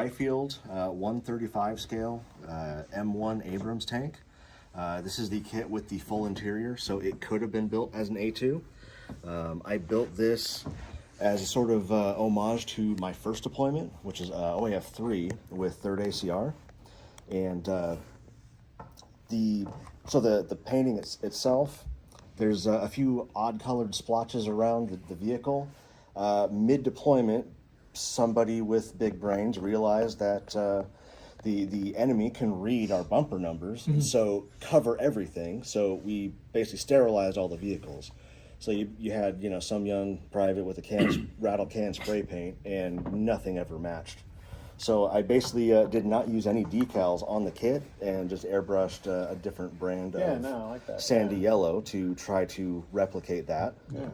tri-field 135 scale M1 Abrams tank. This is the kit with the full interior, so it could have been built as an A2. I built this as a sort of homage to my first deployment, which is OAF3 with 3rd ACR. And the painting itself, there's a few odd colored splotches around the vehicle. Mid-deployment, somebody with big brains realized that the enemy can read our bumper numbers, so cover everything. So we basically sterilized all the vehicles. So you had some young private with a rattle can spray paint, and nothing ever matched. So I basically did not use any decals on the kit and just airbrushed a different brand of I like that. sandy yellow to try to replicate that. Yeah.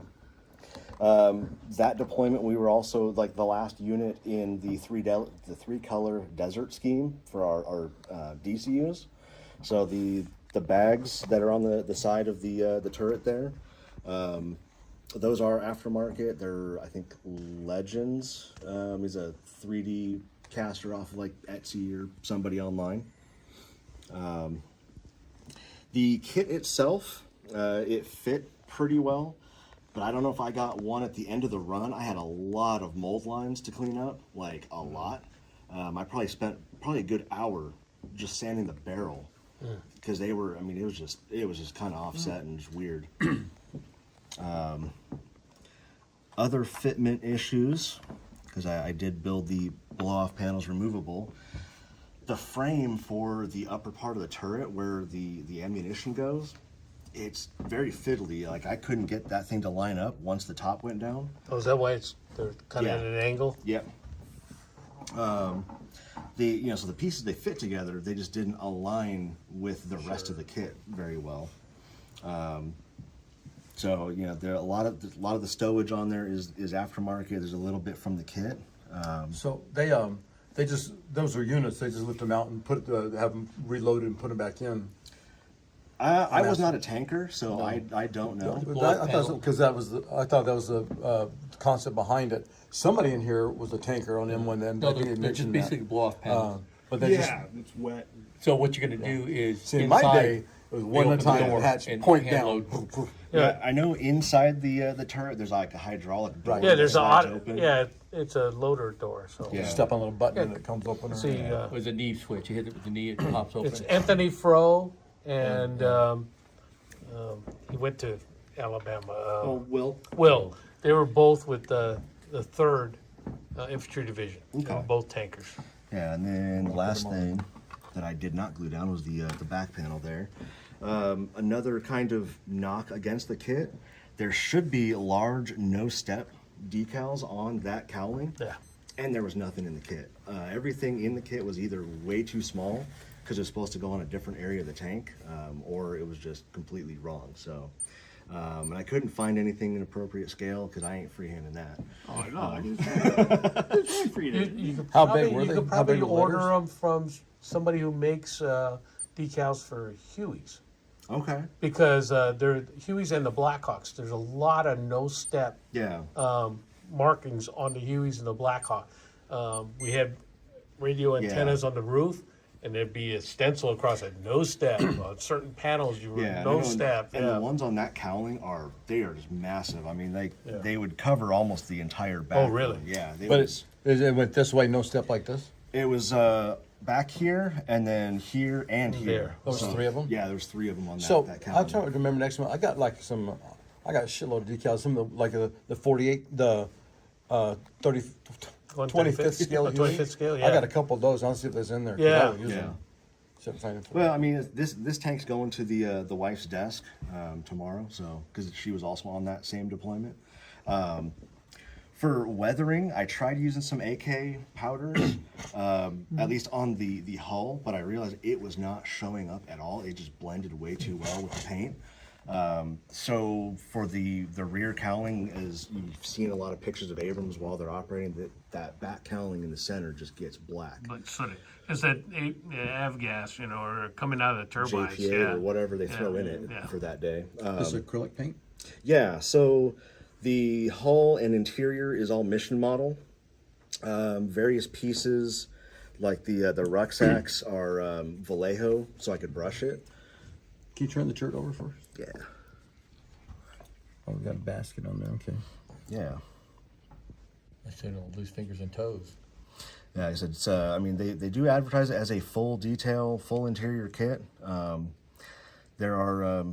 That deployment, we were also like the last unit in the three color desert scheme for our DCUs. So the bags that are on the side of the turret there, those are aftermarket. They're, I think, Legends. Is a 3D caster off of like Etsy or somebody online. The kit itself, it fit pretty well, but I don't know if I got one at the end of the run. I had a lot of mold lines to clean up, like a lot. I probably spent a good hour just sanding the barrel because they were, it was just kind of offset and just weird. Other fitment issues, because I did build the blow-off panels removable. The frame for the upper part of the turret where the ammunition goes, it's very fiddly. Like I couldn't get that thing to line up once the top went down. Oh, is that why they're kind of at an angle? Yep. So the pieces, they fit together, they just didn't align with the rest of the kit very well. So there a lot of the stowage on there is aftermarket. There's a little bit from the kit. So they just, those are units, they just lift them out and have them reloaded and put them back in. I was not a tanker, so no. I don't know. I thought that was the concept behind it. Somebody in here was a tanker on M1. No, they're just basically blow-off panels. But they it's wet. So what you're going to do is in my day, it was one at a time, hatch, point down. Yeah, I know inside the turret there's like a hydraulic door. Yeah, there's it's a loader door. So you step on a little button and it comes open. See, there's a knee switch. You hit it with the knee, it pops open. It's Anthony Froh, and he went to Alabama. Will. They were both with the 3rd Infantry Division. Okay. Both tankers. Yeah, and then the last thing that I did not glue down was the back panel there. Another kind of knock against the kit, there should be large no-step decals on that cowling. Yeah. And there was nothing in the kit. Everything in the kit was either way too small because it was supposed to go on a different area of the tank, or it was just completely wrong. So, and I couldn't find anything in appropriate scale because I ain't freehanding that. Oh no, You could How probably, big were they? You could How probably big were the order letters? them from somebody who makes decals for Hueys. Okay. Because they're Hueys and the Blackhawks. There's a lot of no-step markings on the Hueys and the Blackhawk. We had radio antennas on the roof, and there'd be a stencil across it. No step. On certain panels, you were no step. And the ones on that cowling they are just massive. They would cover almost the entire back. Oh, really? Yeah. It went this way, no step like this? It was back here, and then here and here. There. Those 3 of them? Yeah, there was 3 of them on that I'm cowling. trying to remember next month. I got a shitload of decals. Some of the 48, the 30, 25th scale. 25th scale, yeah. I got a couple of those. I'll see if there's in there. Yeah. Well, this tank's going to the wife's desk tomorrow, so because she was also on that same deployment. For weathering, I tried using some AK powders, at least on the hull, but I realized it was not showing up at all. It just blended way too well with the paint. So for the rear cowling, as you've seen a lot of pictures of Abrams while they're operating, that back cowling in the center just gets black. But sort of, it's that avgas, or coming out of the turbines. JPA or whatever they throw in it for that day. This is acrylic paint? Yeah, so the hull and interior is all mission model. Various pieces Like the rucksacks are Vallejo, so I could brush it. Can you turn the shirt over first? Yeah. Oh, we got a basket on there. Okay. Yeah. I say don't lose fingers and toes. Yeah, I said it's. I mean, they do advertise it as a full detail, full interior kit. There are,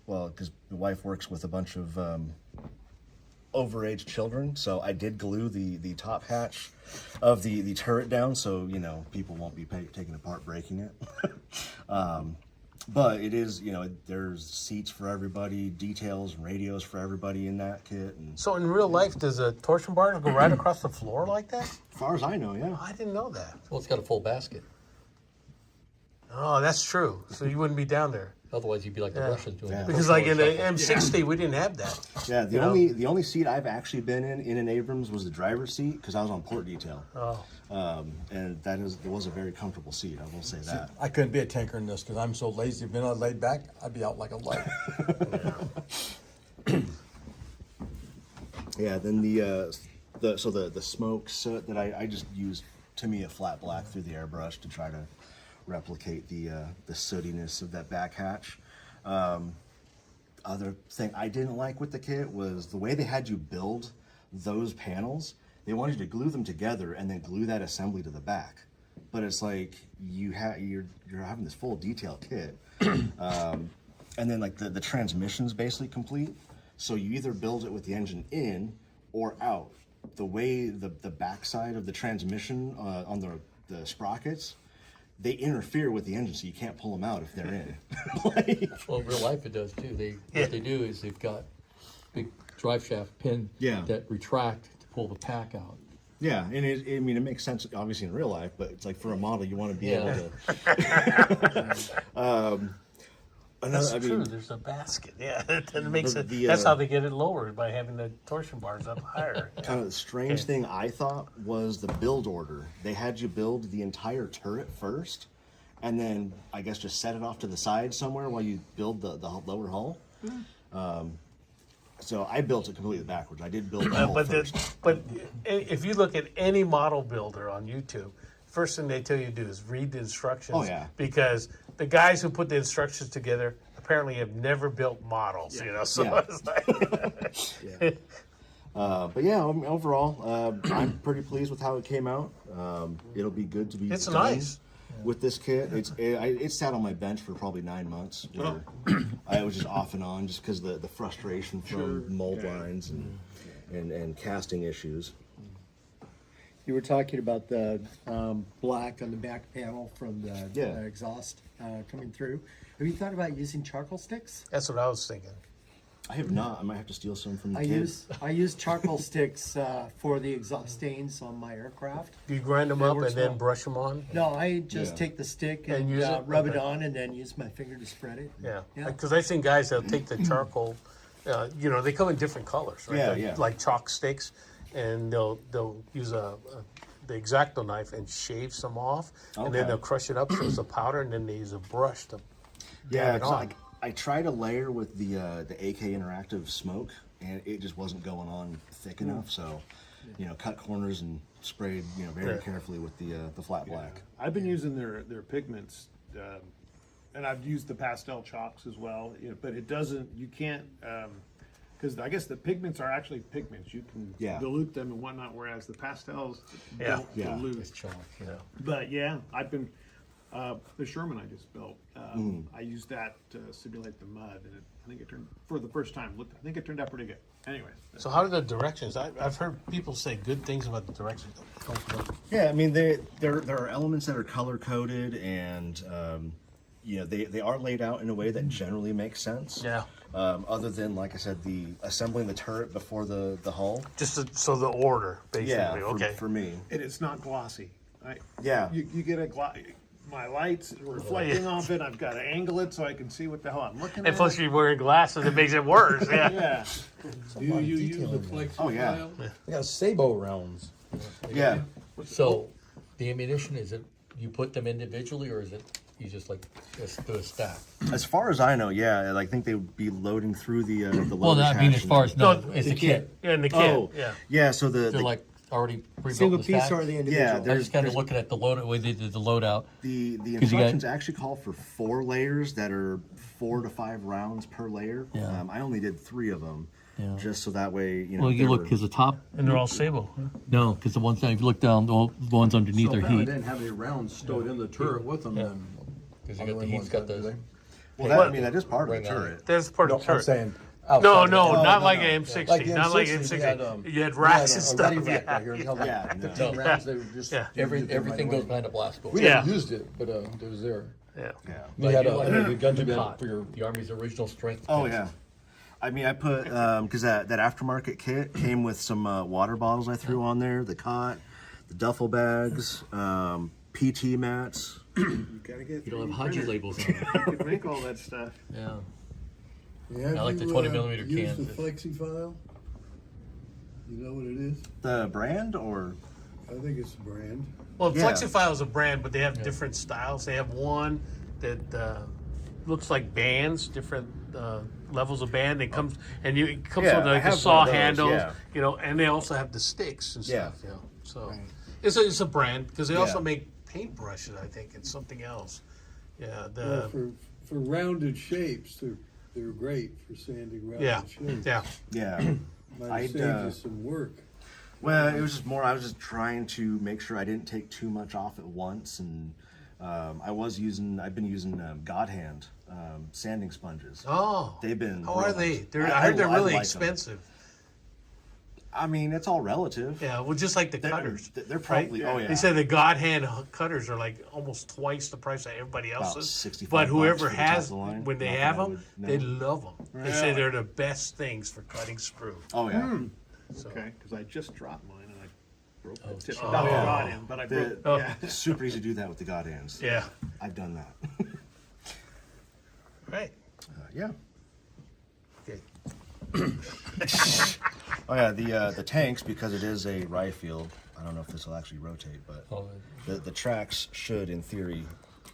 well, because the wife works with a bunch of overage children, so I did glue the top hatch of the turret down, so people won't be taking apart breaking it. But it is, there's seats for everybody, details and radios for everybody in that kit. And So in real life, does a torsion bar go right across the floor like that? as far as I know, yeah. I didn't know that. Well, it's got a full basket. Oh, that's true. So you wouldn't be down there. Otherwise, you'd be like the Russians doing Yeah. the Because first like in floor the stuff. M60, we didn't have that. Yeah, the You know? only seat I've actually been in an Abrams was the driver's seat because I was on port detail. Oh. And it was a very comfortable seat, I will say that. I couldn't be a tanker in this because I'm so lazy. If I laid back, I'd be out like a light. Yeah, then the smoke soot that I just used, to me, a flat black through the airbrush to try to replicate the sootiness of that back hatch. Other thing I didn't like with the kit was the way they had you build those panels. They wanted you to glue them together and then glue that assembly to the back. But it's like you're having this full detail kit, and then like the transmission's basically complete. So you either build it with the engine in or out. The way the backside of the transmission on the sprockets, they interfere with the engine, so you can't pull them out if they're in. Well, in real life it does too. What they do is they've got big drive shaft pin Yeah. that retract to pull the pack out. Yeah, and it makes sense obviously in real life, but it's like for a model you want to be Yeah. able to. That's I true. mean, There's a basket. Yeah, that makes it. the, That's how they get it lowered, by having the torsion bars up higher. kind of the strange thing I thought was the build order. They had you build the entire turret first, and then I guess just set it off to the side somewhere while you build the lower hull. So I built it completely backwards. I did build the hull first. But if you look at any model builder on YouTube, first thing they tell you to do is read the instructions. Oh, yeah. Because the guys who put the instructions together apparently have never built models. So Yeah. it's like, But yeah, overall, I'm pretty pleased with how it came out. It'll be good to be It's done nice. with this kit. It sat on my bench for probably 9 months. Where I was just off and on just because the frustration from mold lines and casting issues. You were talking about the black on the back panel from the Yeah. exhaust coming through. Have you thought about using charcoal sticks? that's what I was thinking. I have not. I might have to steal some from the I kids. use charcoal sticks for the exhaust stains on my aircraft. Do you grind them That up works and then well. brush them on? No, I just Yeah. take the stick And and, use it? rub it Okay. on, and then use my finger to spread it. Yeah, Yeah. because I've seen guys that'll take the charcoal. They come in different colors, right? Yeah, They're yeah. Like chalk sticks, and they'll use the X-Acto knife and shave some off, and then Okay. they'll crush it up so it's a powder, and then they use a brush to Yeah, dab it 'cause on. I tried a layer with the AK Interactive smoke, and it just wasn't going on thick enough. So, cut corners and sprayed very Yeah. carefully with the flat black. I've been using their pigments, and I've used the pastel chalks as well. But it doesn't. You can't, because I guess the pigments are actually pigments. You can Yeah. dilute them and whatnot, whereas the pastels Yeah. don't Yeah. dilute. It's chalk. Yeah. But yeah, I've been the Sherman I just built. I used that to simulate the mud, and I think it turned for the first time. I think it turned out pretty good. Anyways, So how are the directions? I've heard people say good things about the directions. Yeah, I mean there are elements that are color coded, and they are laid out in a way that generally makes sense. Yeah. Other than, like I said, the assembling the turret before the hull. So the order, basically. Yeah, Okay. for me. and it's not glossy. Yeah. You get a my lights reflecting off it. I've got to angle it so I can see what the hell I'm looking And at. plus, you're wearing glasses. It makes it worse. Yeah. Yeah. Do you use the flex? Oh yeah. I got Sabo rounds. Yeah. So, the ammunition, is it, you put them individually, or is it, you just do a stack? As far as I know, yeah, I think they would be loading through the Well, loader's I mean, hatch as far and- as, no, it's a kit. Yeah, in the kit. Oh, Yeah. yeah. So They're the like already pre-built Single in the piece stack? or the individual? Yeah, I'm there's just kind of looking at the load, the way they did the loadout. the 'Cause you instructions actually call for 4 layers that are 4 to 5 rounds per layer. Yeah. I only did 3 of them, Yeah. just so that way you know. Well, if you they look, were- because the top, And they're all sable. Huh? no, because the ones, if you look down, the ones underneath So are apparently heat. they didn't have any rounds stowed in the turret with them then. Because On you got the M1 heat's got do the. they? well, that, I mean that is part of the Ring on it. turret. That's part No, of the I'm turret. saying. No, outside no, of it. not like an M60. Like the not like M60, M60. we You had we racks a and stuff. ready rack Yeah. right here. It held like Yeah, 15 no. rounds. They were just Yeah. Everything goes behind a blast door. We Yeah. never used it, but it was there. Yeah. Yeah. We had you a like the guns the cot. for your the Army's original strength. Oh pins. yeah. I mean, I put because that aftermarket kit came with some water bottles I threw on there, the cot, the duffel bags, PT mats. You gotta get. You don't 3D have Haji printer. labels on it. You can make all that stuff. Yeah. Have I like the you, 20 millimeter used cans. the flexi file? You know what it is? The brand or I think it's a brand. Well, Yeah. FlexiFile is a brand, but they have different styles. They have one that looks like bands, different levels of band. It comes it comes Yeah, with I like the have saw one of those, handles, yeah. you know, and they also have the sticks and Yeah. stuff. You know, so it's a brand because they also Yeah. make paintbrushes. I think it's something else. Yeah, Well, for rounded shapes, they're great for sanding rounded yeah, shapes. yeah. yeah. Might I'd, have saved you some work. Well, it was just more. I was just trying to make sure I didn't take too much off at once, and I've been using God Hand sanding sponges. Oh, They've been. how are brilliant. they? I heard they're really like 'em. expensive. I mean, it's all relative. Yeah, well, just like the They're- cutters. they're probably- right? oh, yeah. They said the God Hand cutters are like almost twice the price of everybody else's. 65 But whoever bucks for the top has, of the line. when they Not have that I them, would they know. love them. They say they're the best things for cutting sprue. Oh yeah. So. Okay, because I just dropped mine and I broke the tip. Oh. Not the rod end, but I The- broke. Oh. Yeah. It's super easy to do that with the God Hands. Yeah. I've done that. Right. Yeah. Okay. Oh yeah, the tanks, because it is a rye field. I don't know if this will actually rotate, but Oh, the tracks should, in theory,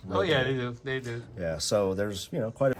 Oh yeah, rotate. they do. They do. Yeah, so there's quite a